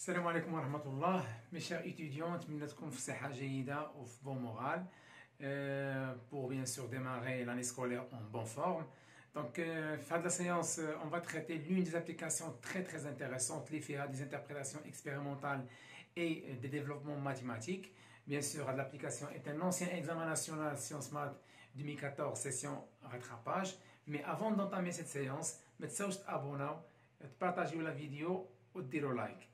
السلام عليكم ورحمة الله. Mes chers étudiants, نتمنى تكون في صحة جيدة وفي bon moral pour bien sûr démarrer l'année scolaire en bonne forme. Donc, fin de la séance, on va traiter l'une des applications très intéressantes, les FIA, des interprétations expérimentales et des développements mathématiques. Bien sûr, l'application est un ancien examen national Sciences Maths 2014, session rattrapage. Mais avant d'entamer cette séance, ne تنساوش تابوناو, تبارطاجيو la vidéo وديروا like.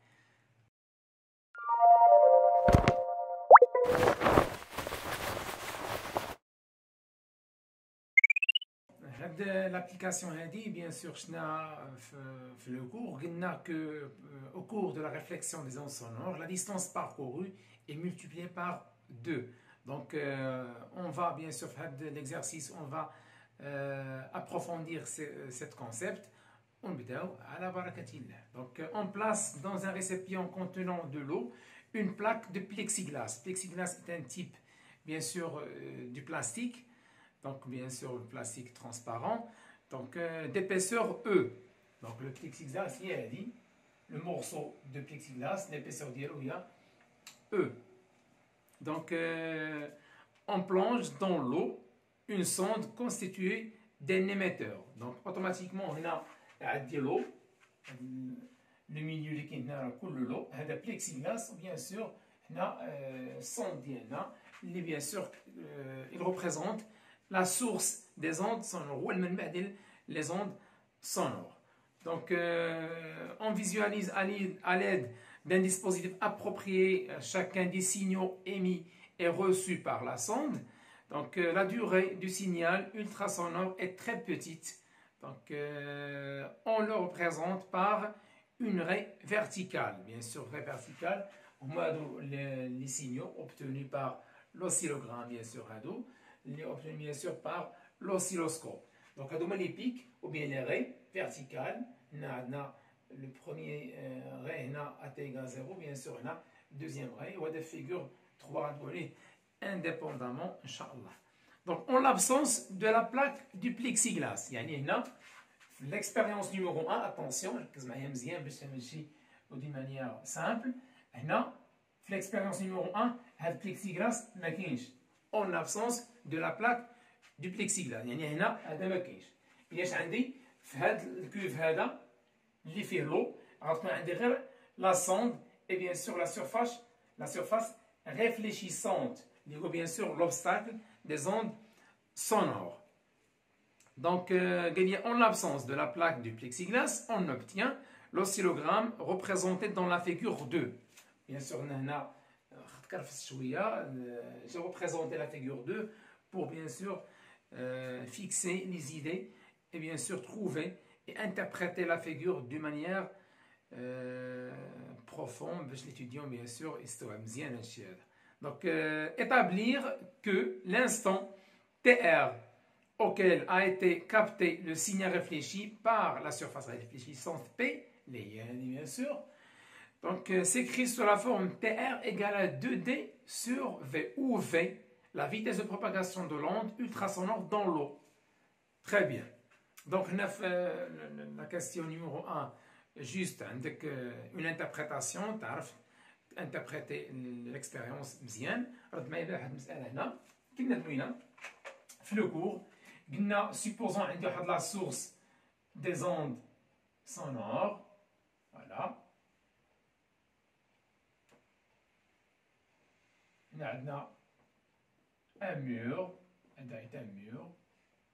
L'application هذه bien sûr شفنا في le cours قلنا que au cours de la réflexion des ondes sonores la distance parcourue est multipliée par 2. Donc on va bien sûr faire l'exercice, on va approfondir ce concept. ونبداو على بركة الله. Donc on place dans un récipient contenant de l'eau une plaque de plexiglas. Plexiglas est un type bien sûr du plastique. Donc bien sûr le plastique transparent, donc d'épaisseur E. Donc le plexiglas, il a dit, le morceau de plexiglas, l'épaisseur il y a E. Donc on plonge dans l'eau une sonde constituée d'un émetteur. Donc automatiquement on a de l'eau, le milieu qui est l'eau, un plexiglas, bien sûr, on a sonde, bien sûr, il représente la source des ondes sonores, ou les ondes sonores. Donc, on visualise à l'aide d'un dispositif approprié chacun des signaux émis et reçus par la sonde. Donc, la durée du signal ultrasonore est très petite. Donc, on le représente par une raie verticale. Bien sûr, raie verticale, les signaux obtenus par l'oscillogramme, bien sûr, les obtenus bien sûr par l'oscilloscope. Donc, les pics ou bien les raies verticales, le premier ray à t égale 0, bien sûr, deuxième ray, ou des figures 3 indépendamment, Inch'Allah. Donc, en l'absence de la plaque du plexiglas, l'expérience numéro 1, attention, d'une manière simple, l'expérience numéro 1, le plexiglas, en l'absence de la plaque du plexiglas. يعني هنا هذا ما كاينش. علاش عندي في هذا الكوف هذا اللي فيه لو غتكون عندي غير لا سوند et bien sûr la surface réfléchissante اللي هو bien sûr l'obstacle des ondes sonores. Donc en l'absence de la plaque du plexiglas, on obtient l'oscillogramme représenté dans la figure 2. Bien sûr, j'ai représenté la figure 2 pour bien sûr fixer les idées et bien sûr trouver et interpréter la figure d'une manière profonde. L'étudiant bien sûr donc établir que l'instant TR auquel a été capté le signal réfléchi par la surface réfléchissante P, bien sûr. Donc, s'écrit sous la forme TR égale à 2D sur V, où V, la vitesse de propagation de l'onde ultrasonore dans l'eau. Très bien. Donc, la question numéro 1, juste avec une interprétation, interpréter l'expérience مزيان. رد معايا بواحد المسألة هنا كنا دوينا في le cours. Supposons عندي واحد la source des ondes sonores. Voilà. عندنا un mur,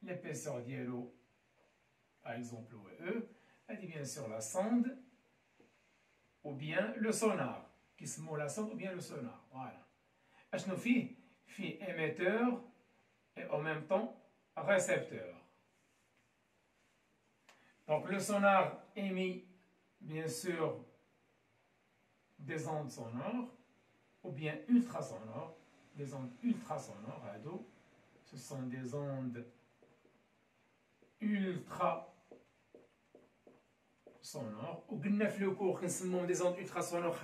l'épaisseur diélo, par exemple E, elle dit bien sûr la sonde ou bien le sonar, qui se met la sonde ou bien le sonar. Voilà. Nous fait émetteur et en même temps récepteur. Donc le sonar émet bien sûr des ondes sonores ou bien ultrasonores. Les ondes ultrasonores, ce sont des ondes ultrasonores. Ou bien le cours des ondes ultrasonores,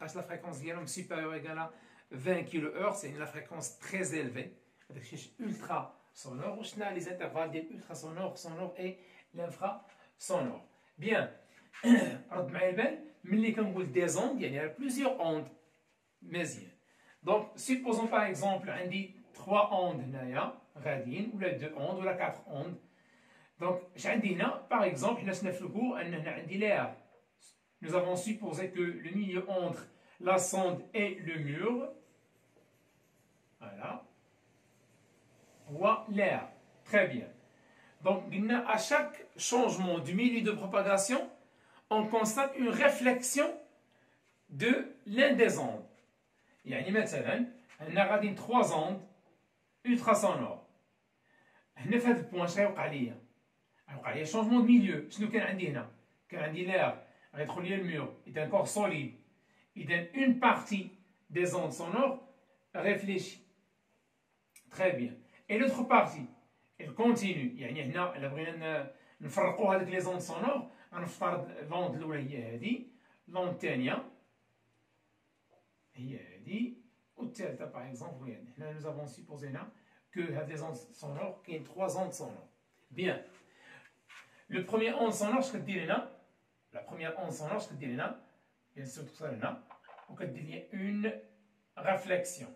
la fréquence est supérieure ou égale à 20 kHz, c'est une fréquence très élevée. Ultrasonore, ou les intervalles des ultrasonores, sonores et l'infrasonore. Bien, ملي كنقول des ondes يعني plusieurs ondes مزيان. Donc supposons par exemple عندي 3 ondes هنايا غاديين ولا 2 ondes ولا 4 ondes. Donc اش عندي هنا par exemple حنا شفنا في الكور ان هنا عندي l'air. Nous avons supposé que le milieu entre la sonde et le mur, voilà, voit l'air. Très bien. Donc, à chaque changement du milieu de propagation, on constate une réflexion de l'un des ondes. يعني مثلا هنا غاديين 3 ondes ultrasonores. هنا في هذا البوان اش غيوقع ليا؟ غيوقع ليا changement de milieu. شنو كان عندي هنا؟ كان عندي l'air. Relié le mur est un corps solide. Il donne une partie des ondes sonores réfléchies. Très bien. Et l'autre partie, elle continue. يعني هنا إلا بغينا نفرقوا هذيك les ondes sonores غنفترض l'onde الأولى هي هذه، l'onde الثانية هي هذه، والثالثة par exemple هي هذه. هنا nous avons supposé هنا que هاد les ondes sonores كاين 3 ondes sonores. Bien. Le premier onde sonore اش كدير هنا؟ La première onde sonore, je te dis là, bien sûr, tout ça là, ou que dire une réflexion.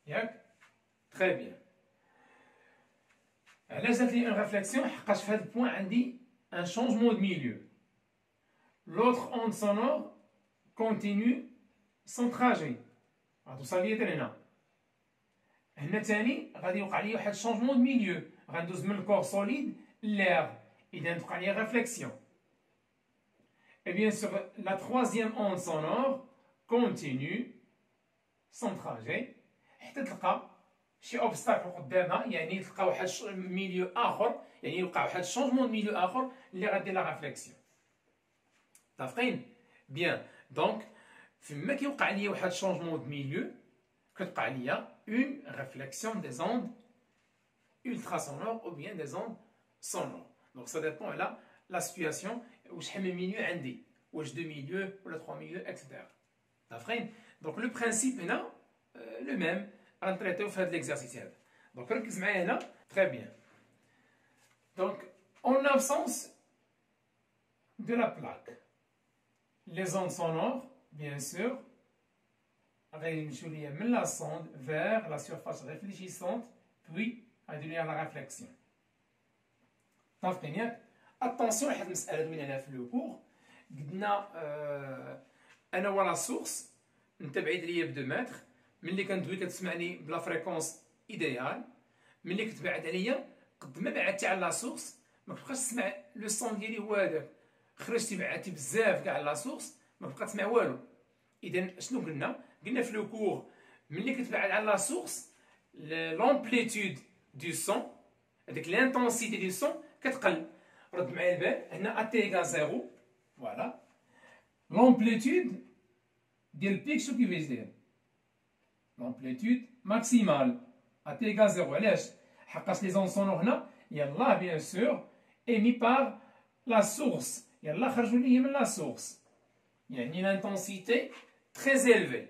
Bien? Très bien. Là, j'ai une réflexion, quand je fais le point, on dit un changement de milieu. L'autre onde sonore continue son trajet. Tout ça, il est là. هنا تاني غادي يوقع لي واحد changement de milieu. غندوز من الكور solide l'air. إذا توقع لي réflexion. Et bien sûr, la troisième onde sonore continue son trajet حتى تلقى شي obstacle قدامها، يعني تلقى واحد ميليو آخر، يعني يوقع واحد شونجمون دو ميليو آخر اللي غادير لا ريفليكسيون. متفقين؟ بيان. دونك فما كيوقع ليا واحد شونجمون دو ميليو كتوقع ليا اون ريفليكسيون دي زوند ultrasonores ou bien des ondes sonores. Donc ça dépend على la situation. وشحال من ميليو عندي، واش 2 ميليو ولا 3 ميليو اكسترا. متفقين؟ دونك لو برانسيب هنا لو ميم غنطريتيو في هذا ليكزارسيس هذا. دونك ركز معايا هنا. تري بيان. دونك اون ابسونس دو لا بلاك لي زون سونور بيان سور غيمشيو ليا من لا سوند فيغ لا سيرفاس ريفليشيسونت بوي غيديروا ليا لا ريفليكسيون. متفقين ياك؟ اتونسيون واحد المسألة دوينا في لو كور قلنا انا ولا سورس انت بعيد ليا ب 2 متر، ملي كندوي كتسمعني بلا فريكونس ايديال، ملي كتبعد عليا قد ما بعدتي على لا سورس ما كتبقاش تسمع لو سون ديالي هو هذاك، خرجتي بعدتي بزاف كاع على لا سورس ما كتبقى تسمع والو. اذا شنو قلنا؟ قلنا في لو كور ملي كتبعد على لا سورس لومبليتود دو سون، هذيك لانتونسيتي دو سون كتقل. رد معايا البال هنا ا تي ايكال 0 فوالا لومبليتود ديال البيك شنو كيفاش داير؟ لومبليتود ماكسيمال ا تي ايكال 0. علاش؟ حقاش لي زون سونور هنا يلاه بيان سور ايمي بار لا سورس، يلاه خرجوا لي من لا سورس، يعني لانتونسيتي تري زيلفي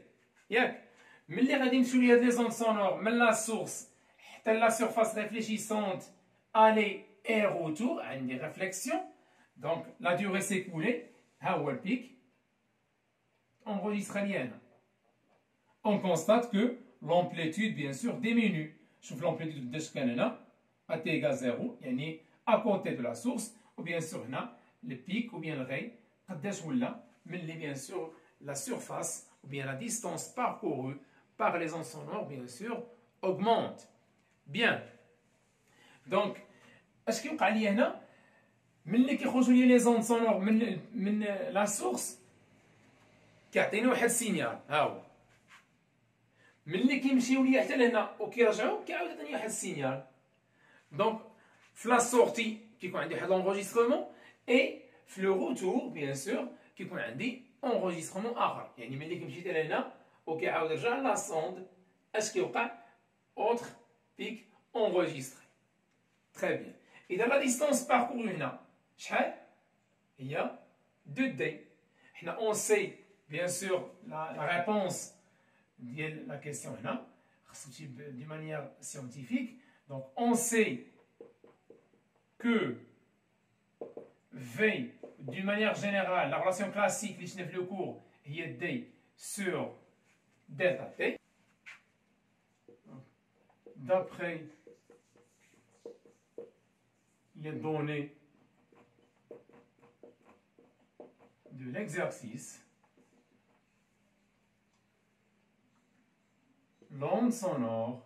ياك. ملي غادي نمشيو لي هاد لي زون سونور من لا سورس حتى لا سيرفاس ريفليشيسونت الي et retour à une réflexion. Donc la durée s'écoulée, how le pic enregistralienne. On constate que l'amplitude bien sûr diminue. Je trouve l'amplitude de ce canal à t égale 0, يعني à côté de la source, ou bien sûr le pic ou bien le ray, mais bien sûr la surface ou bien la distance parcourue par les ondes sonores bien sûr augmente. Bien. Donc اش كيوقع لي هنا؟ ملي كيخرجوا لي لي زون سونور من لا سورس كيعطيني واحد السينيال ها هو. ملي كيمشيو لي حتى لهنا وكيرجعوا كيعاود يعطيني واحد السينيال. دونك في لا سورتي كيكون عندي واحد لونغوجيسترمون اي في لو روتور بيان سور كيكون عندي انغوجيسترمون اخر. يعني ملي كيمشي حتى لهنا وكيعاود يرجع لا سوند اش كيوقع؟ اوتر بيك انغوجيستري. تري بيان. إذا لا ديستونس باركورو هنا شحال؟ هي 2 دي. حنا اون سي بيان سور لا ريبونس ديال لا كيسيون هنا خصو تجي دي مانيير سيانتيفيك. دونك اون سي كو في d'une manière générale, la relation classique, les chiffres le cours, il y a D sur delta T. D'après les données de l'exercice, l'onde sonore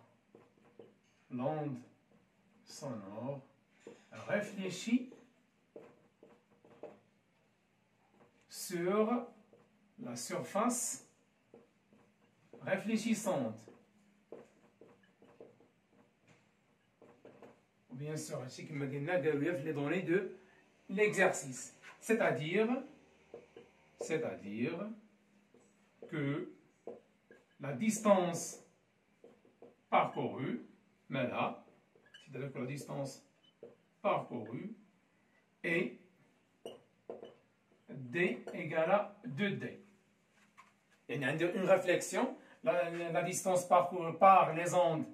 réfléchit sur la surface réfléchissante. Bien sûr, c'est comme les données de l'exercice. C'est-à-dire que la distance parcourue, mais là, c'est-à-dire que la distance parcourue est D égale à 2D. Il y a une réflexion, la distance parcourue par les ondes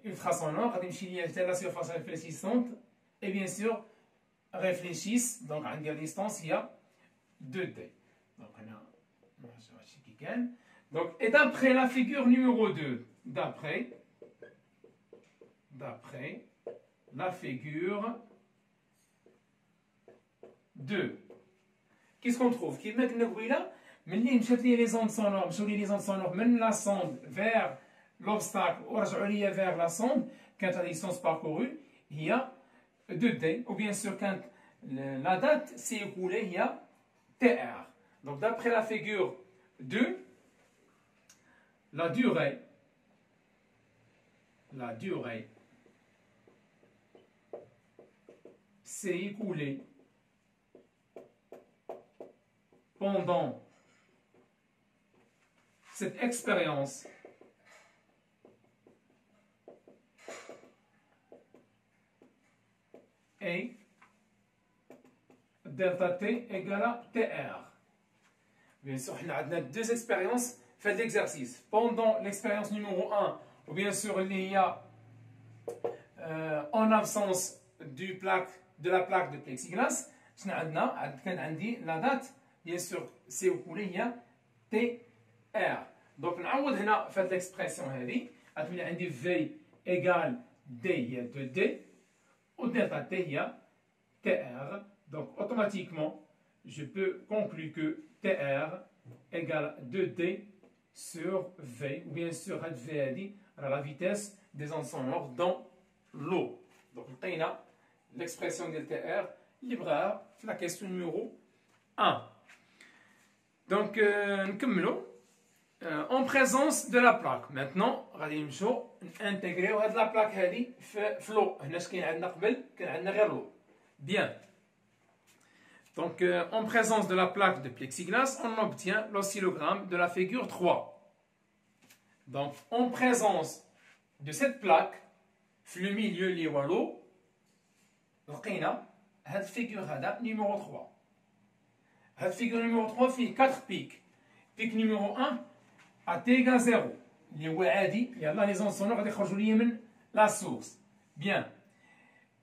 ultrasonores, la surface réfléchissante, et bien sûr, réfléchissent, donc à une distance, il y a 2D. Donc, et d'après la figure numéro 2, d'après la figure 2, qu'est-ce qu'on trouve? Qui met là, mais les ondes sonores, mènent la sonde vers l'obstacle, ou vers la sonde, quand la distance parcourue, il y a 2D, ou bien sûr, quand la date s'est écoulée, il y a TR. Donc, d'après la figure 2, la durée s'est écoulée pendant cette expérience et delta T égale à TR. Bien sûr, on a deux expériences faites l'exercice. Pendant l'expérience numéro 1, ou bien sûr, il y a en absence de la plaque de plexiglas, la date, bien sûr, c'est écoulé, il y a TR. Donc, on a fait l'expression, on a dit V égale D, il y a 2D, ou delta T, il y a TR. Donc, automatiquement, je peux conclure que TR égale 2D sur V, ou bien sûr, V à la vitesse des ondes sonores dans l'eau. Donc, on a l'expression de TR libre la question numéro 1. Donc, nous en présence de la plaque. Maintenant, on va intégrer la plaque dans l'eau. Bien. Donc, en présence de la plaque de plexiglas, on obtient l'oscillogramme de la figure 3. Donc, en présence de cette plaque, le milieu lié à l'eau, on a cette figure numéro 3. Cette figure numéro 3 fait 4 pics. Pic numéro 1 à t égale 0. Les ondes sonores de la source. Bien.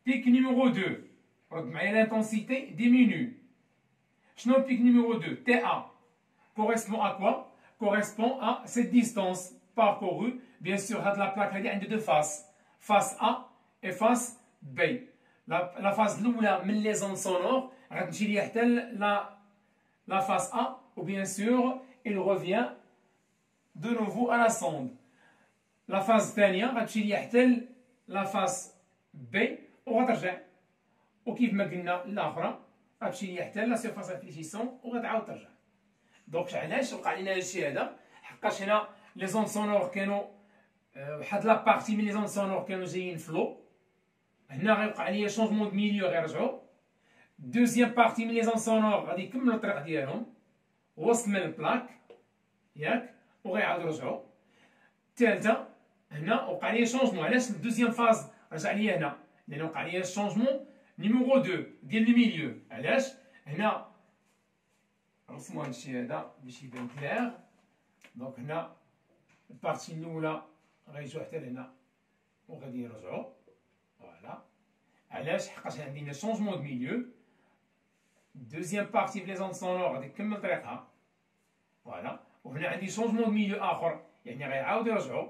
Pic numéro 2. L'intensité diminue. Le pic numéro 2, TA, correspond à quoi? Correspond à cette distance parcourue. Bien sûr, la plaque a deux faces. Face A et face B. La face l'oula, les ondes sonores, la face A, ou bien sûr, il revient de nouveau à la sonde. La phase ثانية غتمشي حتى la face B وغترجع وكيف ما قلنا الاخرى غتمشي حتى لا سيرفاس ريفليشيسون وغتعاود ترجع. دونك علاش وقع لنا هادشي هذا؟ حقاش هنا لي زون سونور كانوا واحد لابارتي من لي زون سونور كانوا جايين فلو، هنا غيوقع ليا شونجمون دو ميليو غيرجعوا. دوزيام بارتي من لي زون سونور غادي يكملوا الطريق ديالهم وسط من البلاك ياك وغيعاودوا يرجعوا. الثالثه هنا وقع ليا شونجمون، علاش الدوزيام فاز رجع ليا هنا؟ لان وقع ليا شونجمون نيميرو 2 ديال لو ميليو. علاش؟ هنا رسموا هادشي هذا باش يبان كلير. دونك هنا البارتي الاولى غيجيو حتى لهنا وغادي يرجعوا. فوالا. علاش؟ حقاش عندنا شونجمون دو ميليو. deuxième partie في les ondes sonores غادي تكمل طريقها فوالا وهنا عندي شونجمون دو ميليو اخر يعني غيعاودوا يرجعوا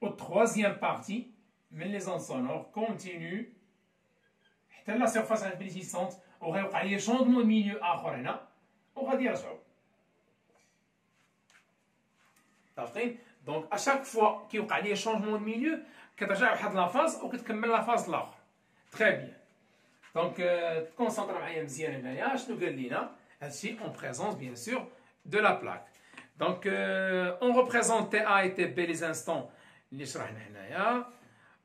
والتروازيام بارتي من لي زون سونور كونتينيو حتى لا سيرفاس امبليسيسونت وغيوقع لي شونجمون دو ميليو اخر هنا وغادي يرجعوا متفقين دونك اشاك فوا كيوقع لي شونجمون دو ميليو كترجع واحد لافاز وكتكمل لافاز الاخر تري بيان دونك تكونسونطرا معايا مزيان هنايا شنو قال لينا هادشي اون بريزونس بيان سور de la plaque. Donc, on représente TA et TB les instants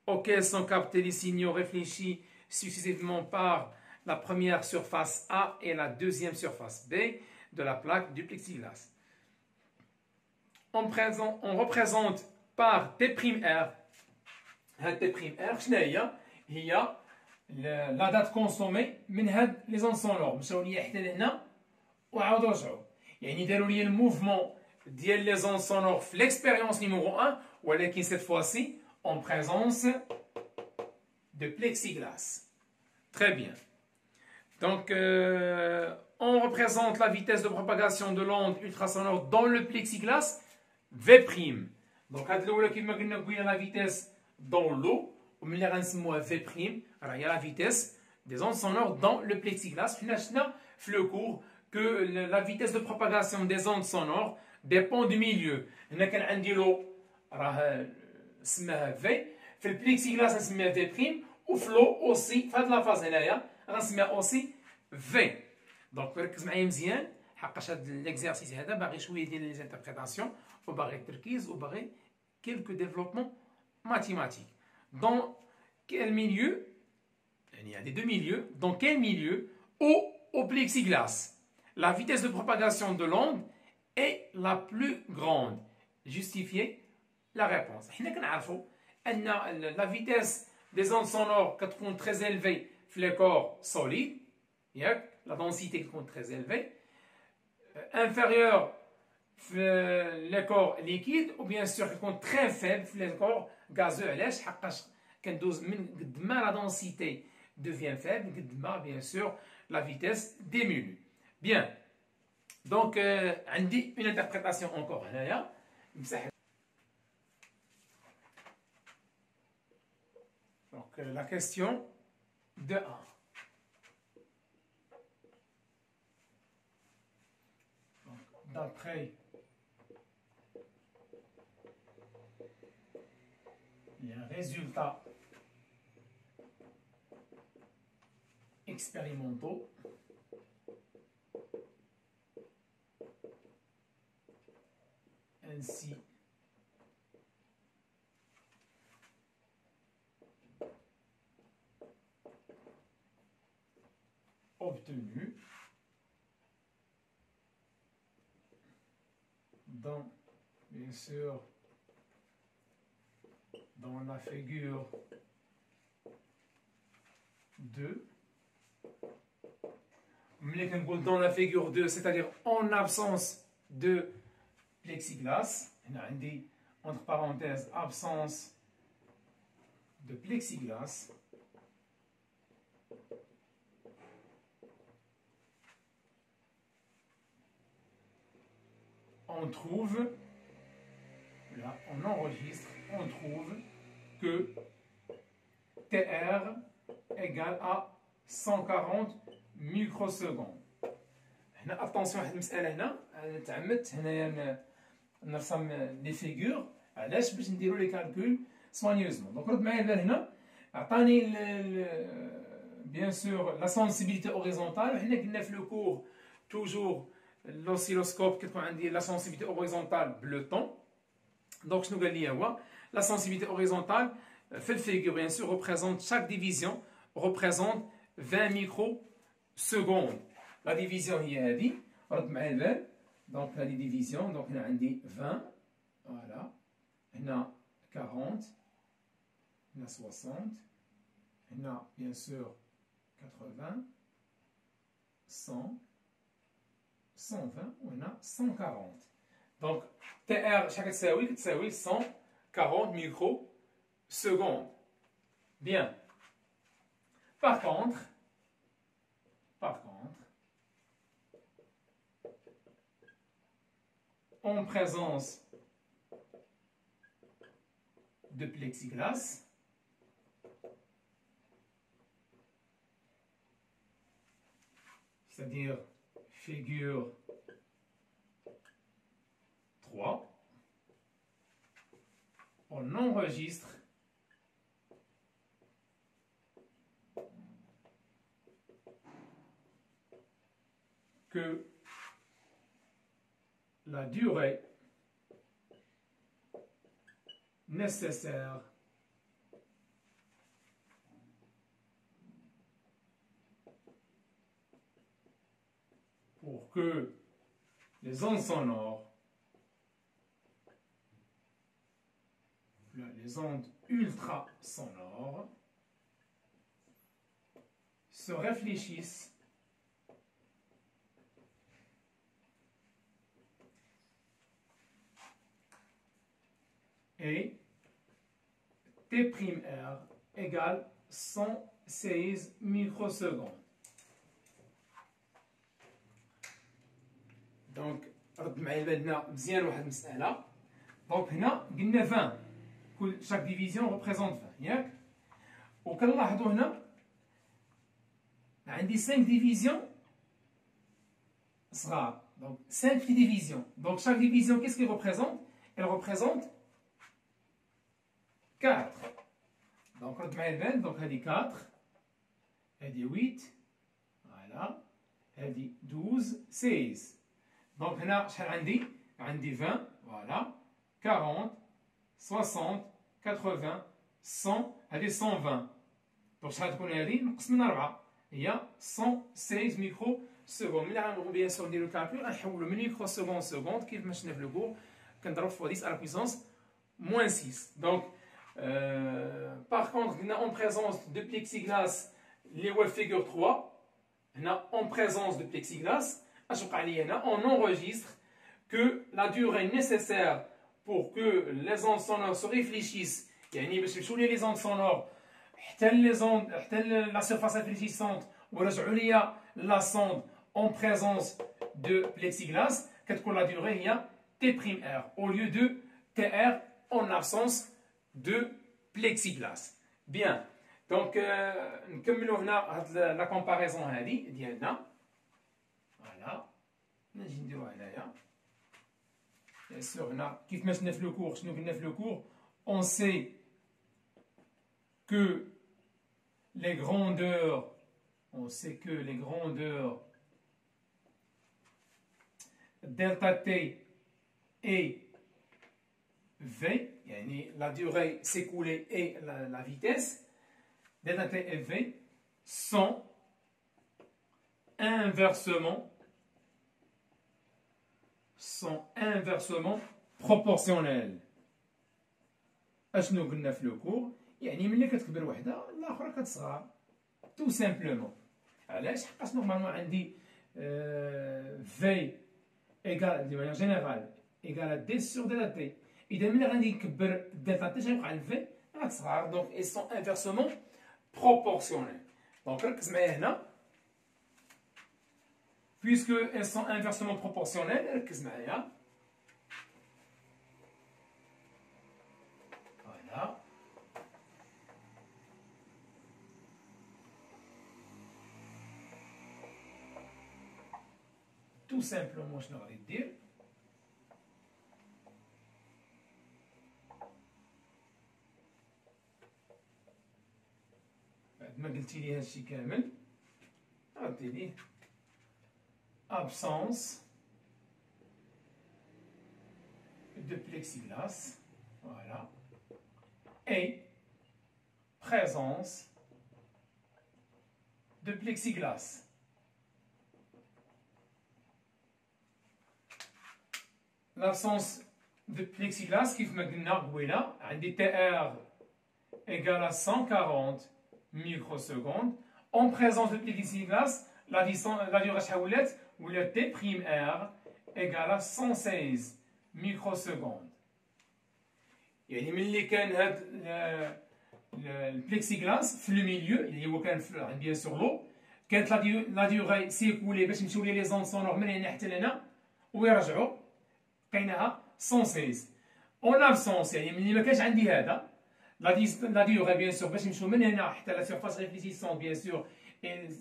auxquels sont captés les signaux réfléchis successivement par la première surface A et la deuxième surface B de la plaque du plexiglas. On représente par T'R. T'R, il y a la date consommée من les ondes sonores. مشاو ليا حتى لهنا وعاودوا رجعوا. يعني داروا لي الموفمون ديال لي زون سونور في l'expérience numéro 1 ولكن cette fois-ci en présence de plexiglas. Très bien. Donc on représente la vitesse de propagation de l'onde ultrasonore dans le plexiglas V'. Donc هاد الاولى كما قلنا la vitesse dans l'eau وملي غنسموها V', راه هي la vitesse des ondes sonores dans le plexiglas. حنا شفنا في le cours que la vitesse de propagation des ondes sonores dépend du milieu. هنا كان عندي لو راه سماها في في البليكسيغلاس نسميها في وفي لو اوسي في هاد لافاز هنايا غنسميها اوسي في. دونك ركز معايا مزيان حقاش هاد ليكزارسيس هذا باغي شويه ديال لي زانتربريتاسيون وباغي التركيز وباغي كيلكو ديفلوبمون ماتيماتيك. Dans quel milieu, il y a des deux milieux, dans quel milieu au plexiglas la vitesse de propagation de l'onde est la plus grande. Justifiez la réponse. La vitesse des ondes sonores est très élevée dans les corps solides, la densité est très élevée, inférieure dans les corps liquides, ou bien sûr est très faible dans les corps gazeux. La densité devient faible, bien sûr la vitesse diminue. Bien. Donc, عندي une interprétation encore. Donc, la question de 1. D'après les résultats expérimentaux, ainsi obtenu dans, bien sûr, dans la figure 2. Dans la figure 2, c'est-à-dire en absence de plexiglas, entre parenthèses, absence de plexiglas, on trouve, là on enregistre, on trouve que TR égale à 140 microsecondes. Attention à cette مسألة هنا تعمدت هنايا نرسم لي فيغور علاش باش نديرو لي كالكول سوانيوزمون. دونك رد معايا البال هنا عطاني بيان سور لا سونسيبيليتي اوريزونتال وحنا قلنا في لو كور توجور l'oscilloscope كتكون عندي لا سونسيبيليتي اوريزونتال بلو طون. دونك شنو قال لي هو لا سونسيبيليتي اوريزونتال في الفيغور بيان سور représente chaque division représente 20 microsecondes. La division هي هذه رد معايا البال. دونك هذه ديفيزيون دونك هنا عندي 20 فوالا هنا 40 هنا 60 هنا بيان سور 80 100 120 وهنا 140. دونك تي ار شحال كتساوي؟ كتساوي 140 ميكرو سكوند. بيان. Par contre en présence de plexiglas, c'est-à-dire figure 3, on enregistre que la durée nécessaire pour que les ondes sonores, les ondes ultrasonores, se réfléchissent et T'R égale 116 microsecondes. دونك رد معايا لبالنا مزيان واحد المسألة. دونك هنا قلنا 20 كل شاك ديفيزيون ريبريزونت 20 ياك، وكنلاحظوا هنا عندي 5 ديفيزيون صغار، دونك 5 في ديفيزيون. دونك شاك ديفيزيون qu'est-ce qu'il représente? Elle représente 4. دونك رد معايا البال، دونك هذه 4، هذه 8، فوالا، هذه 12، 16. دونك هنا شحال عندي؟ عندي 20، فوالا، 40، 60، 80، 100، هذه 120. دونك شحال تكون هذه؟ نقص من 4 هي 116 ميكرو سكوند. ملي غنبغيو بيان سور نديرو الكالكول غنحولو من ميكرو سكوند سكوند كيف ما شفنا في لو كور، كنضرب في 10 على بويسونس موان 6. دونك par contre هنا en présence de plexiglas اللي هو الفيغور 3، هنا en présence de plexiglas اش وقع لي هنا؟ on enregistre que la durée nécessaire pour que les ondes sonores se réfléchissent، يعني باش يمشيو لي les ondes sonores حتى les ondes حتى la surface réfléchissante ورجعوا لي la sonde en présence de plexiglas، كتكون la durée هي T'R au lieu de Tr en absence de plexiglas. Bien. Donc نكملوا هنا هاد لا كومباريزون هادي ديالنا. فوالا نجي نديروها هنايا. بيان سور هنا كيف ما شفنا في لو كور، شنو قلنا في لو كور؟ on sait que les grandeurs delta t et v، يعني la durée s'écoulée et la vitesse delta t et v sont inversement proportionnels. اشنو قلنا في لو كور؟ يعني ملي كتكبر وحده الاخرى كتصغر تو سامبلومون. علاش؟ حقاش نورمالمون عندي في ايكال دي مانيير جينيرال ايكال دي سور دلتا تي، اذا ملي غادي نكبر دلتا تي شغيوقع الفي غتصغر. دونك اي سون انفيرسومون بروبورسيونيل. دونك ركز معايا هنا، puisque elles sont inversement proportionnelles، ركز معايا. فوالا tout simplement شنو غادي دير؟ بعد ما قلتي لي هادشي كامل غادي ليه absence de plexiglas, voilà, et présence de plexiglas. L'absence de plexiglas كيف ما قلنا قبيله عندي Tr égale à 140 microsecondes. En présence de plexiglas la durée شحال ولات؟ ولات T'R égale à 116 microsecondes. يعني ملي كان هاد البلكسيغلاس في الميليو اللي هو كان بيان سور لو، كانت لا ديوغي سيكولي باش يمشيو لي زون سونور من هنا حتى لهنا ويرجعوا لقيناها 116. اون ابسونس يعني ملي ما كانش عندي هذا لا ديوغي بيان سور باش نمشيو من هنا حتى لا سيرفاس ريفليسيسون بيان سور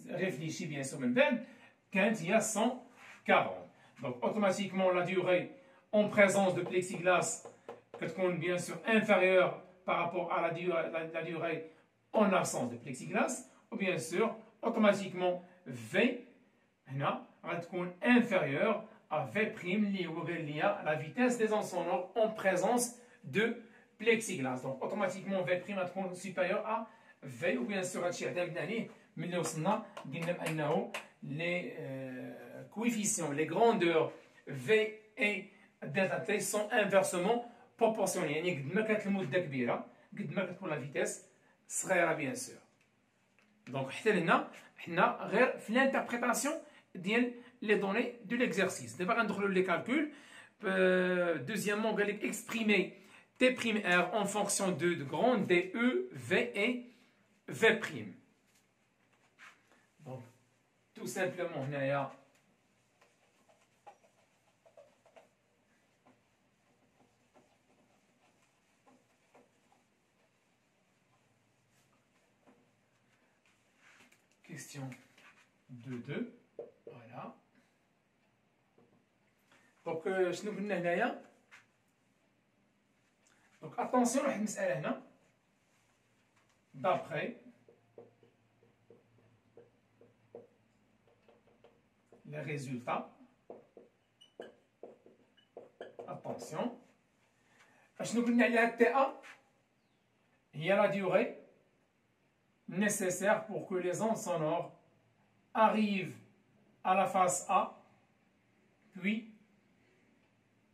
ريفليشي بيان سور من بعد كانت هي 140. دونك اوتوماتيكمون لا ديوغي اون بريزونس دو بليكسيغلاس كتكون بيان سور انفيريور بارابور ا لا ديوغي اون ابسونس دو بليكسيغلاس و بيان سور اوتوماتيكمون في هنا غتكون انفيريور à V' اللي هو قال لي la vitesse des ondes sonores en présence de plexiglas. Donc automatiquement V' غتكون supérieur à V ou bien sûr هادشي اعتمدنا عليه ملي وصلنا قلنا بانه les coefficients, les grandeurs V et delta T sont inversement proportionnels. يعني قد ما كانت المده كبيره قد ما كتكون لا فيتيس صغيره بيان سور. دونك حتى لهنا حنا غير في لانتربريتاسيون ديال les données de l'exercice. D'abord, on va les calculs. Deuxièmement, on va exprimer T'(R) en fonction de grand DE, V et V'. Donc, tout simplement, on a question 2. Voilà. دونك شنو قلنا هنايا؟ دونك اتونسيون واحد المسألة هنا دابخي لي ريزولتا اتونسيون اشنو قلنا عليها تي ا هي لا ديوغي nécessaire pour que les ondes sonores arrivent à la face A puis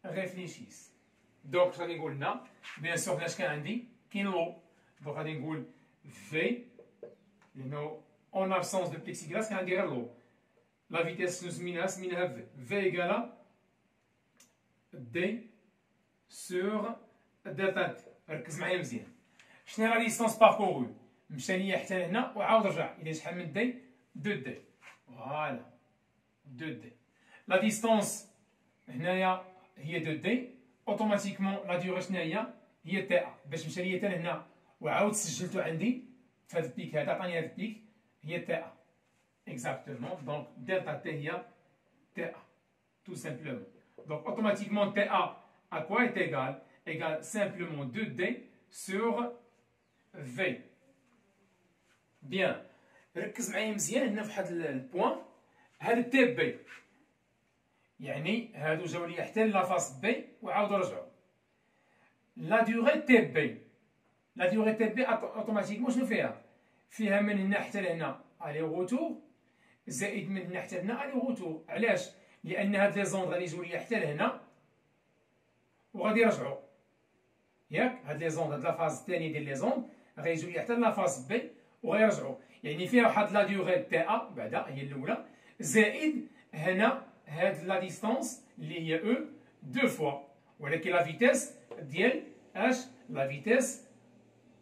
réfléchissent. Donc, غادي نقول لنا بيان سور فاش كان عندي كاين لو دونك غادي نقول في لانه اون ابسونس دو بليكسيغلاس كان عندي غير لو لا فيتيس سميناها في ايكالا دي سور دلتا تي. ركز معايا مزيان شنو هي لا ديستونس باركورو مشى ليا حتى لهنا وعاود رجع الى شحال من دي 2 دي فوالا 2 دي. لا ديستونس هنايا هي 2 دي اوتوماتيكمون لا ديوغي شنو هي تي ا باش مشى ليا حتى لهنا وعاود سجلتو عندي في هذا البيك هذا عطاني هذا البيك هي تي ا اكزاكتومون. دونك دلتا تي هي تي ا tout simplement. Donc automatiquement TA à quoi est égal? Égal simplement 2D sur V. Bien. ركز معايا مزيان هنا في واحد البوان. هذا تي بي يعني هادو جاو لي حتى لافاس بي وعاودوا رجعوا. لا ديوغي تي بي لا ديوغي تي بي اوتوماتيكمون شنو فيها؟ فيها من هنا حتى لهنا الي غوتور زائد من هنا حتى لهنا الي غوتور. علاش؟ لان هاد لي زوند غادي يجيو ليا حتى لهنا وغادي يرجعوا ياك. هاد لي زوند هاد لافاز الثانيه ديال لي زوند غيجيو ليا حتى لافاز بي وغيرجعوا. يعني فيها واحد لا ديوغي تي ا بعدا هي الاولى زائد هنا هاد لا ديستونس اللي هي او دو فوا ولكن لا فيتيس ديال اش لا فيتيس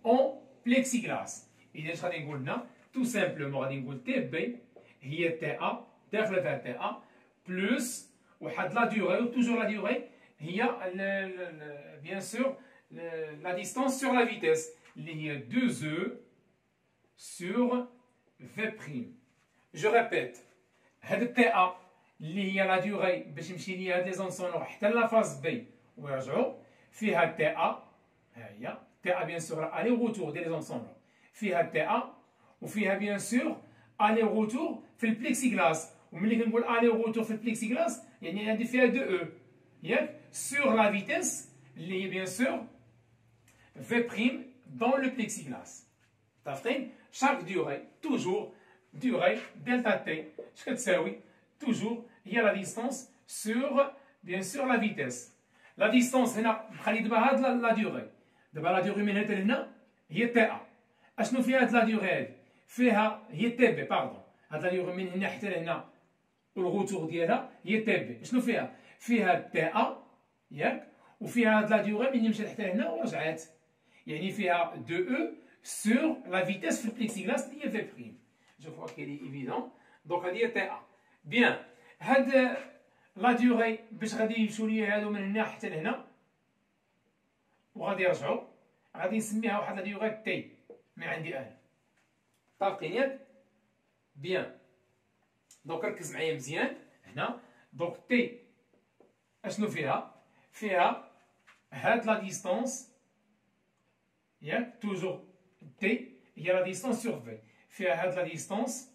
اون بليكسيغلاس. اذا اش غادي نقول لنا؟ تو سامبلومون غادي نقول تي بي هي تي ا داخله فيها تي ا بلوس واحد لا ديوغي و توجور لا ديوغي هي بيان سور لا ديستونس سور لا فيتيس اللي هي 2 او sur V'. Je répète, هاد تي ا اللي هي لا ديوغي باش يمشي ليا هاد لي زون سونور حتى لافاز بي ويرجعوا فيها تي ا ها هي تي ا بيان سور الي غوتور ديال لي زون سونور فيها تي ا وفيها بيان سور الي غوتور في البليكسيغلاس. وملي كنقول الي غوتور في البليكسيغلاس يعني عندي فيها 2 او ياك سور لا فيتيس اللي هي بيان سور في دون لو بليكسيغلاس. متفقين؟ chaque durée, toujours, durée delta t, ce que tu toujours, il y a la distance sur, bien sûr, la vitesse. La distance, خلي دابا هاد la durée. دابا la durée من هنا لهنا هي تي ا. اشنو فيها هاد la durée هادي؟ فيها هي تي بي باردون. هاد la durée من هنا حتى لهنا والغوتور ديالها هي تي بي. شنو فيها؟ فيها تي ا ياك؟ وفيها هاد la durée من مشات حتى لهنا ورجعات. يعني فيها 2 او sur la vitesse du plexiglas qui est V'. Je crois qu'elle est évidente. Donc, elle est TA. Bien. لا ديوغي باش غادي يمشيو ليا هادو من هنا حتى لهنا وغادي يرجعوا، غادي نسميها واحد لا ديوغي تي من عندي انا. طابقين ياك؟ بيان. دونك ركز معايا مزيان هنا. دونك تي اشنو فيها؟ فيها هاد لا ديستونس ياك، توجور تي هي لا ديستونس سور في، فيها هاد لا ديستونس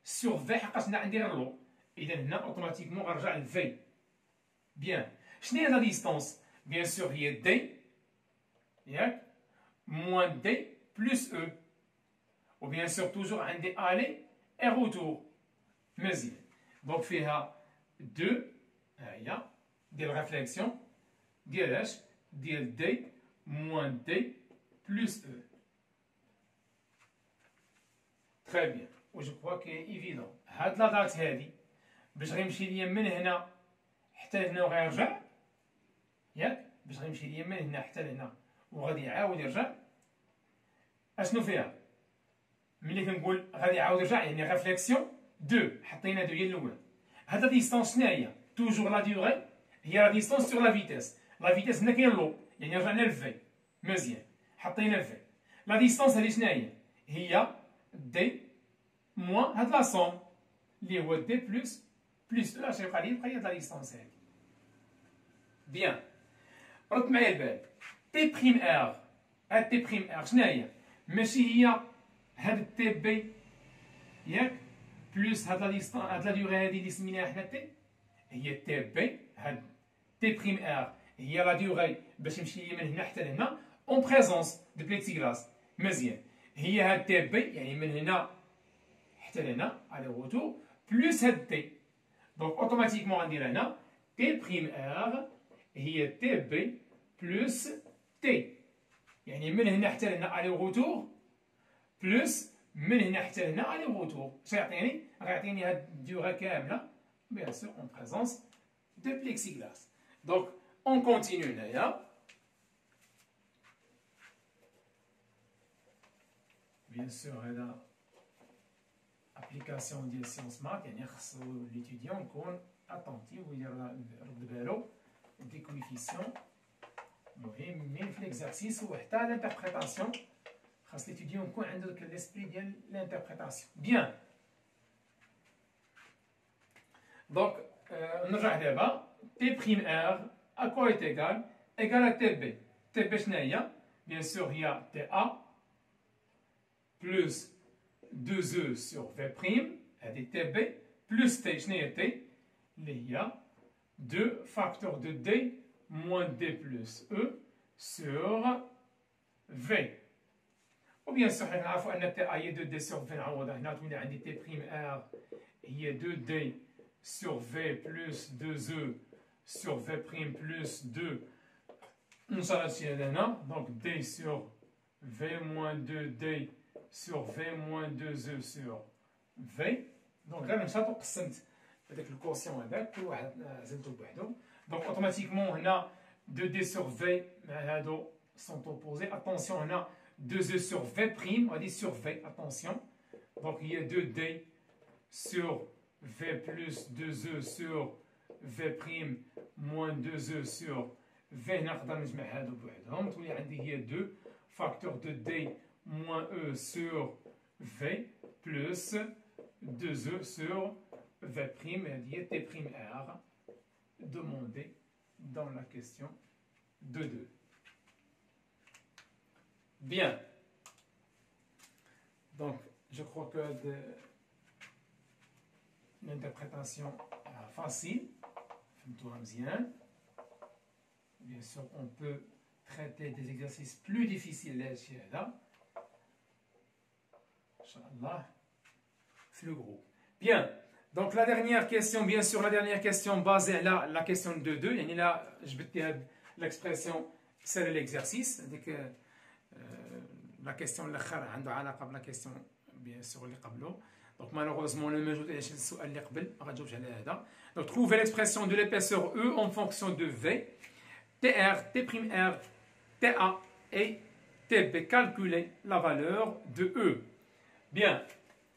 سور في حقاش انا عندي غير لو، اذا هنا اوتوماتيكمون غنرجع لفي. بيان. شنو هي لا ديستونس؟ بيان سور هي دي ياك موان دي بلس او، و بيان سور توجور عندي الي اي روتور. مزيان. دونك فيها دو، ها هي ديال ريفليكسيون ديال اش؟ ديال دي موان دي بلس او. تري بيان. و جو كوا كي ايفيدون هاد لا دات هادي باش غيمشي ليا من هنا حتى لهنا وغيرجع ياك، باش غيمشي ليا من هنا حتى لهنا وغادي يعاود يرجع، اشنو فيها؟ ملي كنقول غادي يعاود يرجع يعني ريفليكسيون دو، حطينا دو هي الاولى. هاد لا ديستونس شنو هي؟ توجور لا ديوغي هي لا ديستونس سور لا فيتيس. لا فيتيس هنا كاين لو يعني رجعنا لفي. مزيان. حطينا الفي. لا ديستونس هادي شنو هي؟ هي دي موان هاد لا سوم اللي هو دي بلس او. اش غيبقى لي؟ يبقى لي هاد لا ديستونس هادي. بيان. رد معايا البال. تي بريم ار، هاد تي بريم ار شنو هي؟ ماشي هي هاد تي بي ياك بلس هاد لا ديستونس هاد لا ديوغي هادي اللي سميناها حنا تي، هي تي بي. هاد تي بريم ار هي لا ديوغي باش يمشي لي من هنا حتى لهنا اون بريزونس دو بليكسيغلاس. مزيان. هي هاد تي بي يعني من هنا حتى لهنا على روتور بلس هاد تي. دونك اوتوماتيكمون غندير هنا تي بريم ار هي تي بي بلس تي، يعني من هنا حتى لهنا على روتور بلس من هنا حتى لهنا على روتور. اش غيعطيني؟ غيعطيني هاد الديوغي كامله بيان سور اون بريزونس دو بليكسيغلاس. دونك اون كونتينيو هنايا. بيان سور هذا ابليكاسيون ديال سيونس مات، يعني خصو ليتيديون يكون اتونتيف ويدير رد بالو دي كويفيسيون مهم من في ليكزارسيس وحتى لانتربريتاسيون. خاص ليتيديون يكون عنده داك ليسبري ديال لانتربريتاسيون. بيان. دونك نرجع دابا. تي بريم ار ا كوا ايت ايغال؟ ايغال ا تي بي. تي بي شنو هي؟ بيان سور هي تي ا بلس 2 او سور في بريم، هذه تي بي بلس تي. شنو هي تي؟ اللي هي 2 فاكتور دو دي موان دي بلس او سور في. وبيان سور حنا نعرفو ان تي ا هي 2 دي سور في، نعوضها هنا تولي عندي تي بريم ار هي 2 دي sur V plus 2E sur V prime plus 2. On s'arrête là. Donc D sur V moins 2D sur V moins 2E sur V. Donc là, je vais قسمت هذاك الكوسيون هذاك كل واحد زلتو بوحدو. Donc automatiquement هنا 2D sur V مع هادو sont opposés. Attention هنا 2E sur V prime, on dit sur V, attention. Donc il y a 2D sur V plus 2E sur V prime moins 2E sur V. نقدر نجمع هادو بوحدهم تولي عندي هي 2 فاكتور دو دي moins E sur V plus 2E sur V prime. هادي هي T prime R demandé dans la question de 2. Bien. Donc je crois que l'interprétation facile. Bien sûr, on peut traiter des exercices plus difficiles là. Inch'Allah, c'est le groupe. Bien. Donc la dernière question, bien sûr, la dernière question basée là, la question de 2. Et là, je vais te l'expression, c'est l'exercice. La question la question, bien sûr, les qablo. Donc malheureusement, le موجود عشان السؤال اللي قبل ما غنجاوبش على هذا. Donc trouver l'expression de l'épaisseur E en fonction de V, TR, T'R, TA et TB. Calculer la valeur de E. Bien.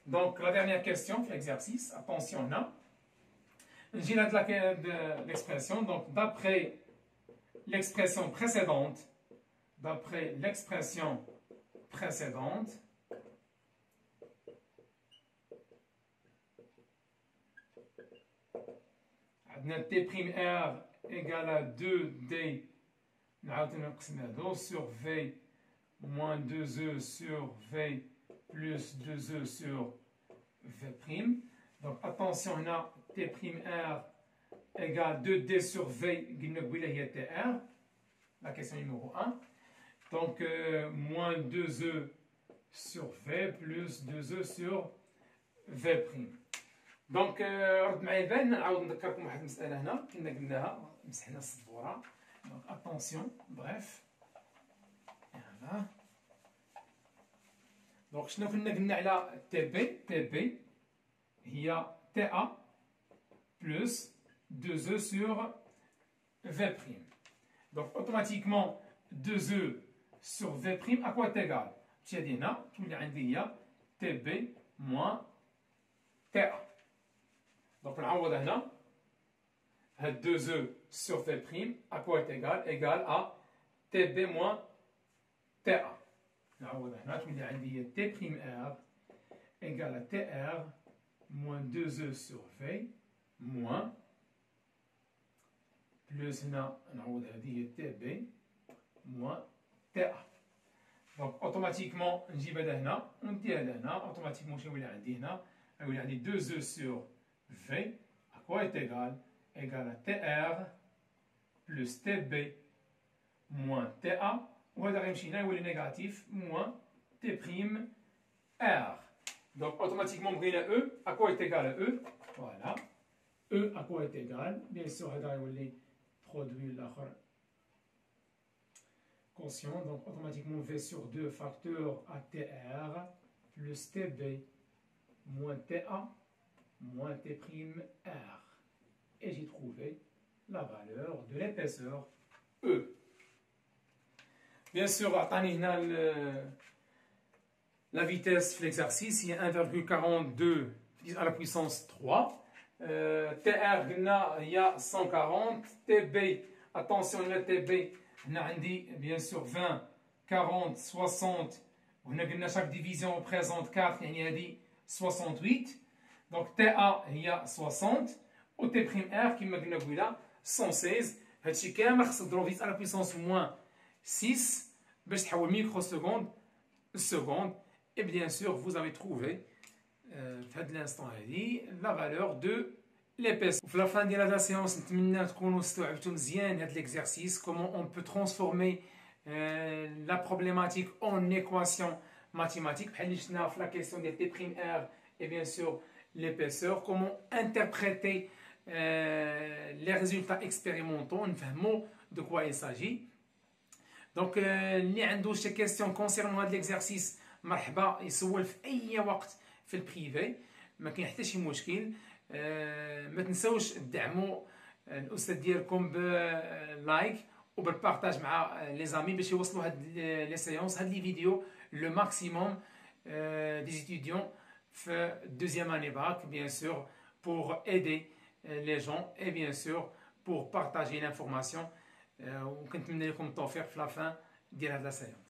Donc la dernière question, l'exercice. Attention là. نجي لهاد l'expression. Donc d'après l'expression précédente, عندنا T' R égale à 2D نعاود نقسم هادو sur V moins 2E sur V plus 2E sur V'. Donc attention, on a T'' égale 2D sur V, TR. La question numéro 1. Donc moins 2E sur V plus 2E sur V'. Donc رد معايا البال نعاود نذكركم واحد المسألة هنا كنا قلناها مسحنا السبورة. Donc attention, bref. Voilà. Donc شنو كنا قلنا على TB هي TA plus 2E sur V'. Donc automatiquement 2E sur V' à quoi est égal? تشادي هنا تولي عندي هي TB moins TA. Donc نعوض هنا هاد 2E sur V' à quoi est égal? Égal à TB moins TA. نعوض هنا تولي عندي هي T'' égale à TR moins 2E sur V moins plus هنا نعوض هذه هي TB moins TA. Donc automatiquement نجيب هذا هنا وندي هذا هنا automatiquement شنو يولي عندي هنا؟ يولي عندي 2E sur V à quoi est égal? Égal à TR plus TB moins TA وهذا غيمشي هنا يولي négatif moins T'. Donc automatiquement بغينا E à quoi est égal à E? Voilà. E à quoi est égal? Bien sûr هذا يولي produit l'autre quotient. Donc automatiquement V sur 2 facteur à TR plus TB moins TA moins T'. Et j'ai trouvé la valeur de l'épaisseur E. Bien sûr, la vitesse de l'exercice est 1,42 à la puissance 3. TR il y a 140. TB, attention, le TB, bien sûr 20, 40, 60. Chaque division représente 4, il y a 68. Donc TA il y a 60. Au T'' qui me dit là 116. هادشي كامل خصك تضرب في à la puissance moins 6 باش تحول microseconde seconde. Et bien sûr, vous avez trouvé à l'instant la valeur de l'épaisseur. À la fin de la séance, nous allons l'exercice, comment on peut transformer la problématique en équation mathématique. La question des T'' et bien sûr l'épaisseur. Comment interpréter les résultats expérimentaux. Nous savons de quoi il s'agit. Donc, il y a des questions concernant l'exercice. مرحبا يسول في اي وقت في البريفي ما كاين حتى شي مشكل. ما تنساوش تدعموا الاستاذ ديالكم باللايك وبالبارطاج مع لي زامي باش يوصلوا هاد لي سيونس هاد لي فيديو لو ماكسيموم دي ستوديون في دوزيام اني باك bien sûr pour aider les gens et bien sûr pour partager l'information. وكنتمنى لكم التوفيق في لا فان ديال هاد لا سيونس.